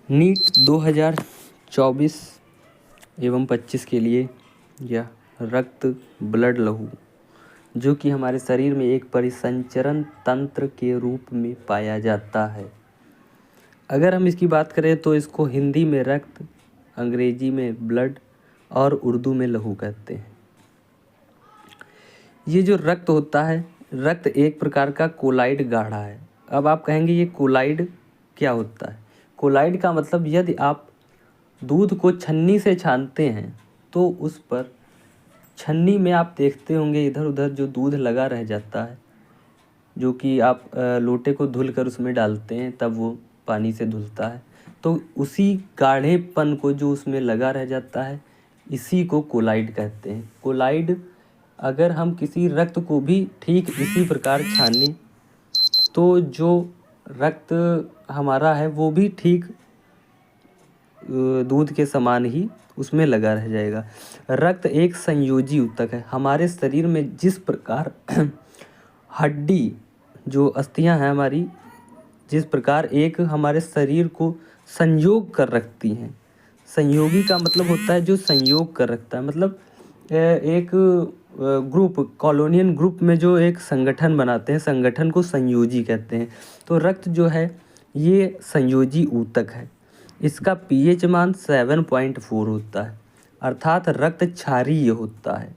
NEET 2024 एवं 25 के लिए यह रक्त ब्लड लहू जो कि हमारे शरीर में एक परिसंचरण तंत्र के रूप में पाया जाता है। अगर हम इसकी बात करें तो इसको हिंदी में रक्त, अंग्रेजी में ब्लड और उर्दू में लहू कहते हैं। ये जो रक्त होता है, रक्त एक प्रकार का कोलाइड गाढ़ा है। अब आप कहेंगे ये कोलाइड क्या होता है? कोलाइड का मतलब यदि आप दूध को छन्नी से छानते हैं तो उस पर छन्नी में आप देखते होंगे इधर उधर जो दूध लगा रह जाता है, जो कि आप लोटे को धुल कर उसमें डालते हैं तब वो पानी से धुलता है, तो उसी गाढ़ेपन को जो उसमें लगा रह जाता है इसी को कोलाइड कहते हैं। कोलाइड अगर हम किसी रक्त को भी ठीक इसी प्रकार छानें तो जो रक्त हमारा है वो भी ठीक दूध के समान ही उसमें लगा रह जाएगा। रक्त एक संयोजी ऊतक है। हमारे शरीर में जिस प्रकार हड्डी जो अस्थियां हैं हमारी, जिस प्रकार एक हमारे शरीर को संयोग कर रखती हैं। संयोगी का मतलब होता है जो संयोग कर रखता है, मतलब एक ग्रुप, कॉलोनियन ग्रुप में जो एक संगठन बनाते हैं, संगठन को संयोजी कहते हैं। तो रक्त जो है ये संयोजी ऊतक है। इसका पीएच मान 7.4 होता है, अर्थात रक्त क्षारीय होता है।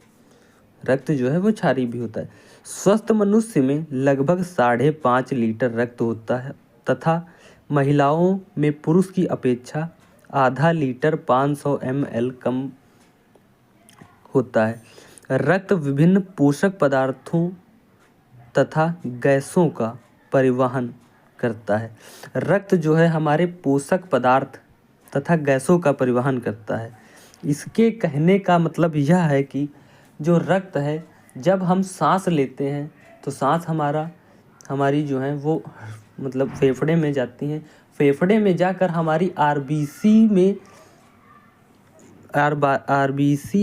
रक्त जो है वो क्षारीय भी होता है। स्वस्थ मनुष्य में लगभग 5.5 लीटर रक्त होता है तथा महिलाओं में पुरुष की अपेक्षा आधा लीटर 500 ml कम होता है। रक्त विभिन्न पोषक पदार्थों तथा गैसों का परिवहन करता है। रक्त जो है हमारे पोषक पदार्थ तथा गैसों का परिवहन करता है। इसके कहने का मतलब यह है कि जो रक्त है, जब हम सांस लेते हैं तो सांस हमारी जो है वो मतलब फेफड़े में जाती हैं। फेफड़े में जाकर हमारी आरबीसी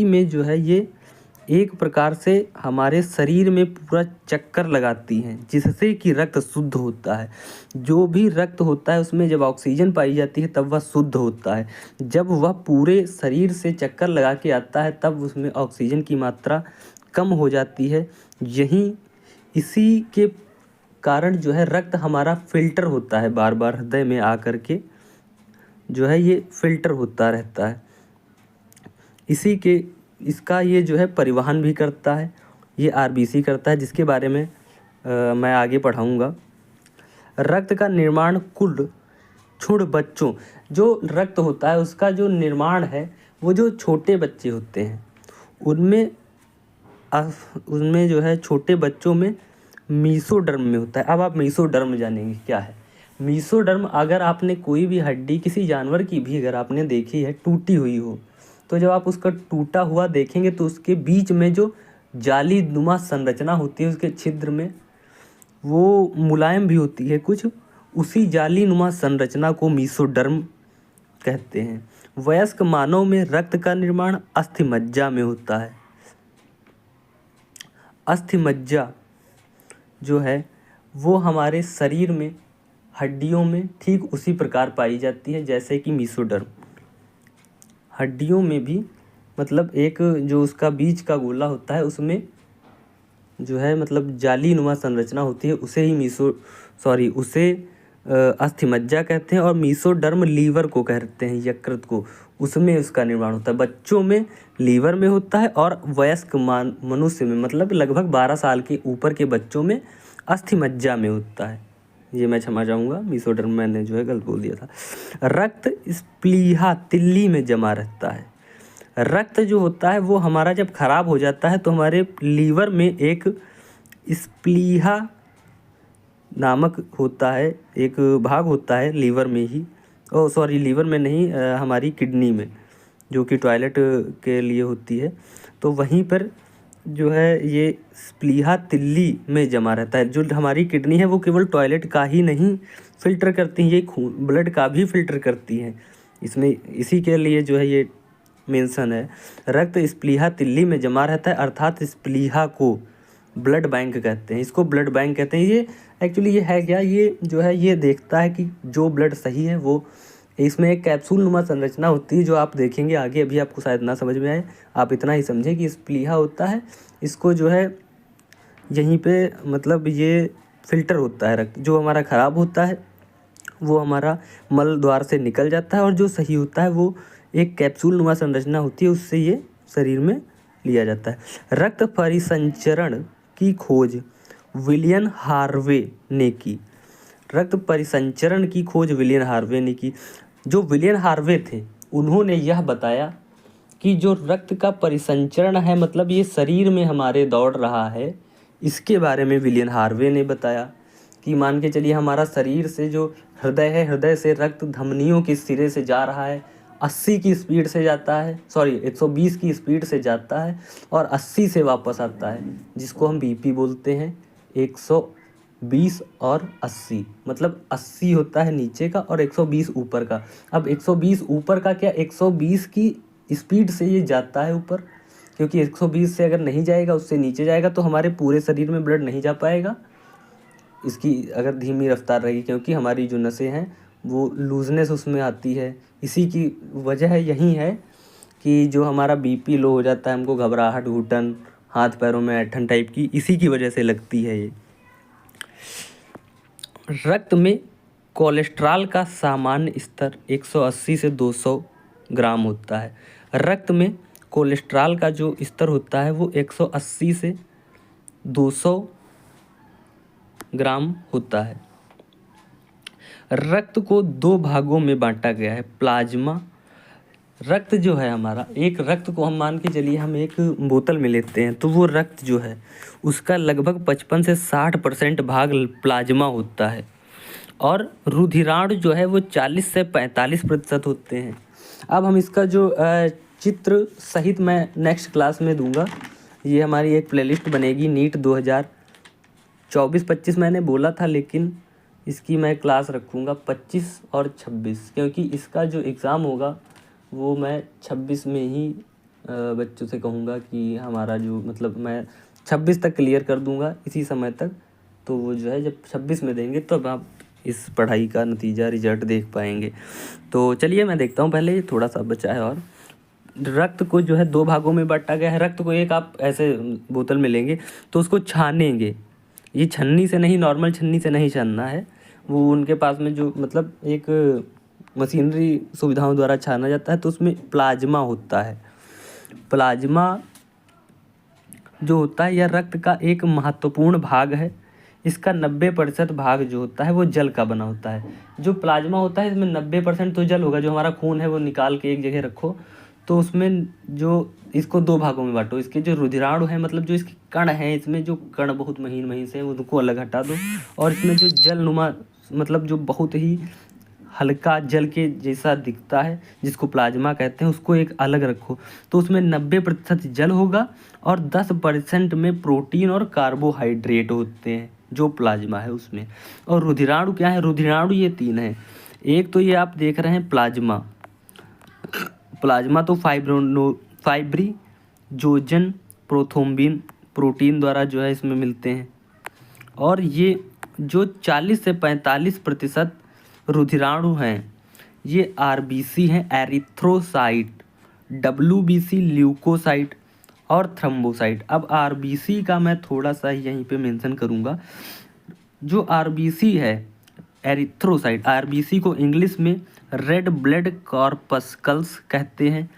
में जो है ये एक प्रकार से हमारे शरीर में पूरा चक्कर लगाती हैं, जिससे कि रक्त शुद्ध होता है। जो भी रक्त होता है उसमें जब ऑक्सीजन पाई जाती है तब वह शुद्ध होता है। जब वह पूरे शरीर से चक्कर लगा के आता है तब उसमें ऑक्सीजन की मात्रा कम हो जाती है। इसी के कारण जो है रक्त हमारा फिल्टर होता है, बार बार हृदय में आकर के जो है ये फिल्टर होता रहता है। इसका ये जो है परिवहन भी करता है, ये आरबीसी करता है, जिसके बारे में मैं आगे पढ़ाऊँगा। रक्त का निर्माण कुल बच्चों, जो रक्त होता है उसका जो निर्माण है वो जो छोटे बच्चे होते हैं उनमें जो है छोटे बच्चों में मीसोडर्म में होता है। अब आप मीसोडर्म जानेंगे क्या है। मीसोडर्म, अगर आपने कोई भी हड्डी किसी जानवर की भी अगर आपने देखी है टूटी हुई हो, तो जब आप उसका टूटा हुआ देखेंगे तो उसके बीच में जो जाली नुमा संरचना होती है उसके छिद्र में, वो मुलायम भी होती है कुछ, उसी जाली नुमा संरचना को मीसोडर्म कहते हैं। वयस्क मानव में रक्त का निर्माण अस्थिमज्जा में होता है। अस्थिमज्जा जो है वो हमारे शरीर में हड्डियों में ठीक उसी प्रकार पाई जाती है जैसे कि मीसोडर्म। हड्डियों में भी मतलब एक जो उसका बीच का गोला होता है उसमें जो है मतलब जाली नुमा संरचना होती है, उसे अस्थिमज्जा कहते हैं। और मीसोडर्म लीवर को कहते हैं, यकृत को, उसमें उसका निर्माण होता है। बच्चों में लीवर में होता है और वयस्क मनुष्य में मतलब लगभग 12 साल के ऊपर के बच्चों में अस्थिमज्जा में होता है। ये मैं क्षमा चाहूँगा, मीसोडर्म मैंने जो है गलत बोल दिया था। रक्त स्प्लीहा तिल्ली में जमा रहता है। रक्त जो होता है वो हमारा जब खराब हो जाता है तो हमारे लीवर में एक स्प्लीहा नामक होता है, एक भाग होता है लीवर में ही, लीवर में नहीं, हमारी किडनी में, जो कि टॉयलेट के लिए होती है। तो वहीं पर जो है ये स्प्लीहा तिल्ली में जमा रहता है। जो हमारी किडनी है वो केवल टॉयलेट का ही नहीं फिल्टर करती है, ये खून ब्लड का भी फिल्टर करती है। इसमें इसी के लिए जो है ये मेंशन है। रक्त स्प्लीहा तिल्ली में जमा रहता है, अर्थात स्प्लीहा को ब्लड बैंक कहते हैं। इसको ब्लड बैंक कहते हैं। ये एक्चुअली ये है क्या, ये जो है ये देखता है कि जो ब्लड सही है वो इसमें एक कैप्सूल नुमा संरचना होती है जो आप देखेंगे आगे, अभी आपको शायद ना समझ में आए, आप इतना ही समझें कि इस प्लीहा होता है, इसको जो है यहीं पे मतलब ये फिल्टर होता है रक्त, जो हमारा ख़राब होता है वो हमारा मल द्वार से निकल जाता है, और जो सही होता है वो एक कैप्सूल नुमा संरचना होती है, उससे ये शरीर में लिया जाता है। रक्त परिसंचरण की खोज विलियम हार्वे ने की। रक्त परिसंचरण की खोज विलियम हार्वे ने की। जो विलियम हार्वे थे उन्होंने यह बताया कि जो रक्त का परिसंचरण है, मतलब ये शरीर में हमारे दौड़ रहा है, इसके बारे में विलियम हार्वे ने बताया कि मान के चलिए हमारा शरीर से जो हृदय है, हृदय से रक्त धमनियों के सिरे से जा रहा है, 80 की स्पीड से जाता है, 120 की स्पीड से जाता है और 80 से वापस आता है, जिसको हम बीपी बोलते हैं। 120 और 80, मतलब 80 होता है नीचे का और 120 ऊपर का। अब 120 ऊपर का क्या, 120 की स्पीड से ये जाता है ऊपर, क्योंकि 120 से अगर नहीं जाएगा, उससे नीचे जाएगा तो हमारे पूरे शरीर में ब्लड नहीं जा पाएगा, इसकी अगर धीमी रफ्तार रहेगी, क्योंकि हमारी जो नसें हैं वो लूजनेस उसमें आती है। इसी की वजह यही है कि जो हमारा बीपी लो हो जाता है, हमको घबराहट, घुटन, हाथ पैरों में ऐंठन टाइप की, इसी की वजह से लगती है ये। रक्त में कोलेस्ट्रॉल का सामान्य स्तर 180 से 200 ग्राम होता है। रक्त में कोलेस्ट्रॉल का जो स्तर होता है वो 180 से 200 ग्राम होता है। रक्त को 2 भागों में बांटा गया है। प्लाज्मा रक्त जो है हमारा, एक रक्त को हम मान के चलिए हम एक बोतल में लेते हैं, तो वो रक्त जो है उसका लगभग 55 से 60% भाग प्लाज्मा होता है, और रुधिराणु जो है वो 40 से 45% होते हैं। अब हम इसका जो चित्र सहित मैं नेक्स्ट क्लास में दूंगा। ये हमारी एक प्लेलिस्ट बनेगी नीट 2024-25 मैंने बोला था, लेकिन इसकी मैं क्लास रखूँगा 25 और 26, क्योंकि इसका जो एग्ज़ाम होगा वो मैं 26 में ही बच्चों से कहूँगा कि हमारा जो मतलब मैं 26 तक क्लियर कर दूँगा इसी समय तक, तो वो जो है जब 26 में देंगे तो अब आप इस पढ़ाई का नतीजा रिजल्ट देख पाएंगे। तो चलिए मैं देखता हूँ, पहले थोड़ा सा बचा है। और रक्त को जो है 2 भागों में बांटा गया है। रक्त को एक आप ऐसे बोतल में लेंगे तो उसको छानेंगे, ये छन्नी से नहीं, नॉर्मल छन्नी से नहीं छानना है, वो उनके पास में जो मतलब एक मशीनरी सुविधाओं द्वारा छाना जाता है, तो उसमें प्लाज्मा होता है। प्लाज्मा जो होता है यह रक्त का एक महत्वपूर्ण भाग है। इसका 90% भाग जो होता है वो जल का बना होता है। जो प्लाज्मा होता है इसमें 90% तो जल होगा, जो हमारा खून है वो निकाल के एक जगह रखो, तो उसमें जो इसको 2 भागों में बांटो। इसके जो रुधिराणु है, मतलब जो इसके कण हैं, इसमें जो कण बहुत महीन महीन से हैं उनको अलग हटा दो, और इसमें जो जलनुमा मतलब जो बहुत ही हल्का जल के जैसा दिखता है जिसको प्लाज्मा कहते हैं, उसको एक अलग रखो। तो उसमें 90% जल होगा और 10% में प्रोटीन और कार्बोहाइड्रेट होते हैं जो प्लाज्मा है उसमें। और रुधिराणु क्या है, रुधिराणु ये 3 हैं। एक तो ये आप देख रहे हैं प्लाज्मा, प्लाज्मा तो फाइब्रिनोजन प्रोथ्रोम्बिन प्रोटीन द्वारा जो है इसमें मिलते हैं। और ये जो 40 से 45% रुधिराणु हैं ये आरबीसी हैं, एरिथ्रोसाइट, डब्ल्यूबीसी ल्यूकोसाइट और थ्रम्बोसाइट। अब आरबीसी का मैं थोड़ा सा यहीं पे मेंशन करूँगा। जो आरबीसी है एरिथ्रोसाइट, आरबीसी को इंग्लिश में रेड ब्लड कॉर्पस्कल्स कहते हैं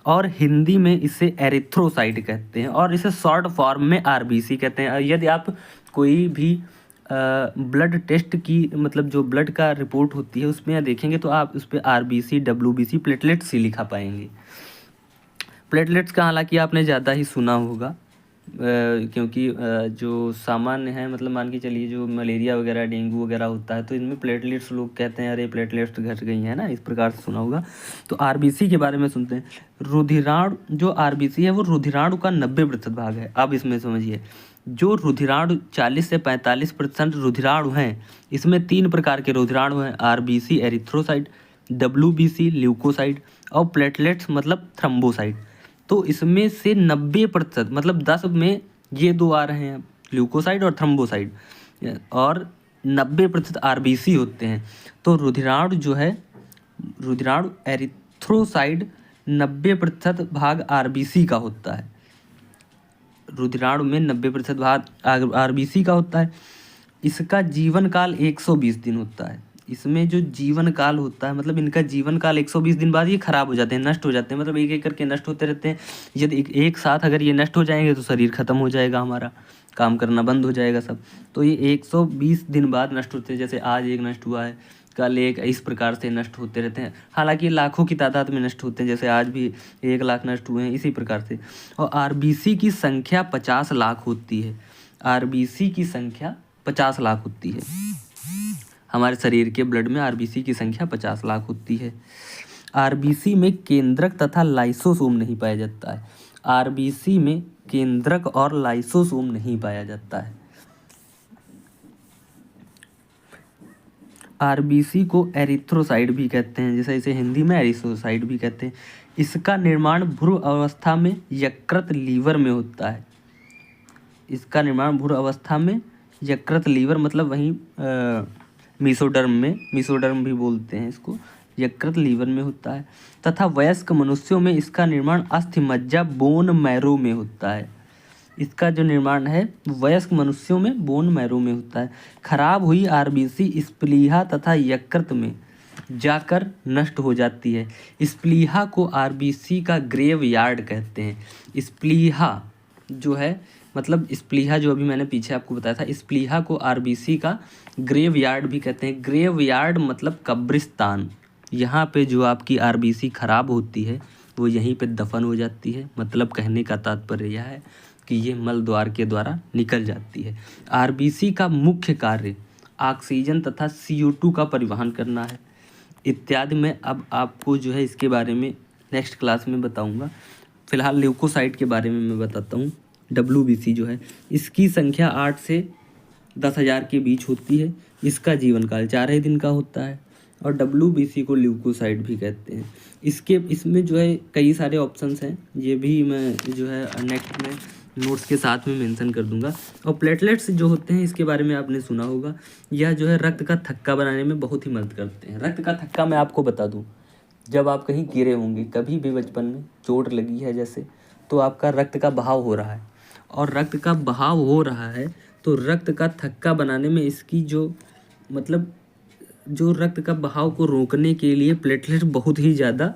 और हिंदी में इसे एरिथ्रोसाइट कहते हैं, और इसे शॉर्ट फॉर्म में आरबीसी कहते हैं। यदि आप कोई भी ब्लड टेस्ट की मतलब जो ब्लड का रिपोर्ट होती है उसमें देखेंगे तो आप उस पर आरबीसी, डब्ल्यूबीसी, प्लेटलेट्स ही लिखा पाएंगे। प्लेटलेट्स का हालांकि आपने ज़्यादा ही सुना होगा, क्योंकि जो सामान्य है मतलब मान के चलिए जो मलेरिया वगैरह, डेंगू वगैरह होता है तो इनमें प्लेटलेट्स लोग कहते हैं अरे प्लेटलेट्स घट गई हैं ना, इस प्रकार से सुना होगा। तो आरबीसी के बारे में सुनते हैं। रुधिराणु जो आरबीसी है वो रुधिराणु का 90% भाग है। अब इसमें समझिए, जो रुधिराणु 40 से 45% रुधिराणु हैं, इसमें 3 प्रकार के रुधिराणु हैं, आरबीसी एरिथ्रोसाइट, डब्ल्यूबीसी ल्यूकोसाइट और प्लेटलेट्स मतलब थ्रम्बोसाइट। तो इसमें से 90% मतलब 10 में ये 2 आ रहे हैं, ल्यूकोसाइट और थ्रम्बोसाइट, और 90% आरबीसी होते हैं। तो रुधिराणु जो है रुधिराणु एरिथ्रोसाइड 90% भाग आरबीसी का होता है। रुधिराणु में 90% भाग आरबीसी का होता है। इसका जीवन काल 120 दिन होता है। इसमें जो जीवन काल होता है मतलब इनका जीवन काल 120 दिन बाद ये खराब हो जाते हैं, नष्ट हो जाते हैं, मतलब एक एक करके नष्ट होते रहते हैं। यदि एक साथ अगर ये नष्ट हो जाएंगे तो शरीर खत्म हो जाएगा, हमारा काम करना बंद हो जाएगा सब। तो ये 120 दिन बाद नष्ट होते हैं। जैसे आज एक नष्ट हुआ है, कल एक, इस प्रकार से नष्ट होते रहते हैं। हालांकि लाखों की तादाद में नष्ट होते हैं, जैसे आज भी 1 लाख नष्ट हुए हैं, इसी प्रकार से। और आरबीसी की संख्या 50 लाख होती है। आरबीसी की संख्या 50 लाख होती है। हमारे शरीर के ब्लड में आरबीसी की संख्या 50 लाख होती है। आरबीसी में केंद्रक तथा लाइसोसोम नहीं पाया जाता है। आरबीसी में केंद्रक और लाइसोसोम नहीं पाया जाता है। आरबीसी को एरिथ्रोसाइड भी कहते हैं, जैसे इसे हिंदी में एरिथ्रोसाइड भी कहते हैं। इसका निर्माण भ्रूण अवस्था में यकृत लीवर में होता है। इसका निर्माण भ्रूण अवस्था में यकृत लीवर मतलब वहीं मीसोडर्म भी बोलते हैं इसको, यकृत लीवर में होता है। तथा वयस्क मनुष्यों में इसका निर्माण अस्थि मज्जा बोन मैरो में होता है। इसका जो निर्माण है वयस्क मनुष्यों में बोन मैरो में होता है। खराब हुई आरबीसी स्प्लीहा तथा यकृत में जाकर नष्ट हो जाती है। स्प्लीहा को आरबीसी का ग्रेव यार्ड कहते हैं। स्प्लीहा जो है मतलब स्प्लीहा जो अभी मैंने पीछे आपको बताया था, स्प्लीहा को आरबीसी का ग्रेव यार्ड भी कहते हैं। ग्रेव यार्ड मतलब कब्रिस्तान। यहाँ पे जो आपकी आरबीसी खराब होती है वो यहीं पे दफन हो जाती है। मतलब कहने का तात्पर्य यह है कि ये मल द्वार के द्वारा निकल जाती है। आरबीसी का मुख्य कार्य ऑक्सीजन तथा CO2 का परिवहन करना है इत्यादि। मैं अब आपको जो है इसके बारे में नेक्स्ट क्लास में बताऊंगा। फिलहाल ल्यूकोसाइट के बारे में मैं बताता हूँ। WBC जो है इसकी संख्या 8 से 10,000 के बीच होती है। इसका जीवन काल 4 ही दिन का होता है और WBC को ल्यूकोसाइट भी कहते हैं। इसमें जो है कई सारे ऑप्शंस हैं, ये भी मैं जो है नेक्स्ट में नोट्स के साथ में मेंशन कर दूंगा। और प्लेटलेट्स जो होते हैं इसके बारे में आपने सुना होगा, यह जो है रक्त का थक्का बनाने में बहुत ही मदद करते हैं। रक्त का थक्का मैं आपको बता दूं, जब आप कहीं गिरे होंगे कभी भी बचपन में, चोट लगी है जैसे, तो आपका रक्त का बहाव हो रहा है और रक्त का बहाव हो रहा है तो रक्त का थक्का बनाने में इसकी जो रक्त का बहाव को रोकने के लिए प्लेटलेट बहुत ही ज़्यादा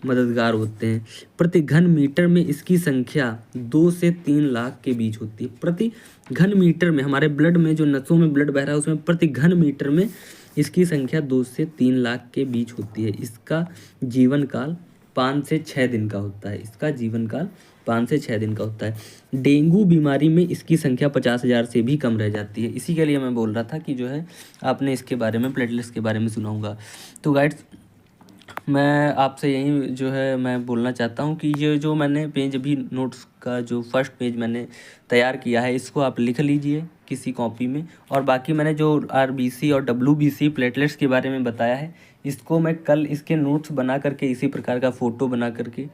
मददगार होते हैं। प्रति घन मीटर में इसकी संख्या 2 से 3 लाख के बीच होती है। प्रति घन मीटर में, हमारे ब्लड में जो नसों में ब्लड बह रहा है उसमें प्रति घन मीटर में इसकी संख्या 2 से 3 लाख के बीच होती है। इसका जीवन काल 5 से 6 दिन का होता है। इसका जीवन काल 5 से 6 दिन का होता है। डेंगू बीमारी में इसकी संख्या 50,000 से भी कम रह जाती है। इसी के लिए मैं बोल रहा था कि जो है आपने इसके बारे में, प्लेटलेट्स के बारे में सुना होगा। तो गाइड्स, मैं आपसे यही जो है मैं बोलना चाहता हूँ कि ये जो मैंने पेज अभी नोट्स का जो फर्स्ट पेज मैंने तैयार किया है इसको आप लिख लीजिए किसी कॉपी में। और बाकी मैंने जो आरबीसी और WBC प्लेटलेट्स के बारे में बताया है इसको मैं कल इसके नोट्स बना करके इसी प्रकार का फ़ोटो बना करके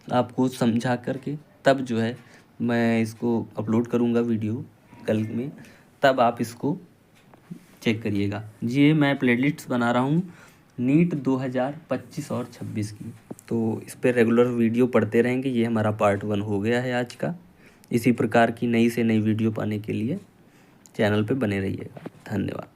आपको समझा करके तब जो है मैं इसको अपलोड करूँगा वीडियो कल में, तब आप इसको चेक करिएगा। ये मैं प्लेलिस्ट्स बना रहा हूँ नीट 2025 और 26 की, तो इस पर रेगुलर वीडियो पढ़ते रहेंगे। ये हमारा पार्ट 1 हो गया है आज का। इसी प्रकार की नई से नई वीडियो पाने के लिए चैनल पे बने रहिएगा। धन्यवाद।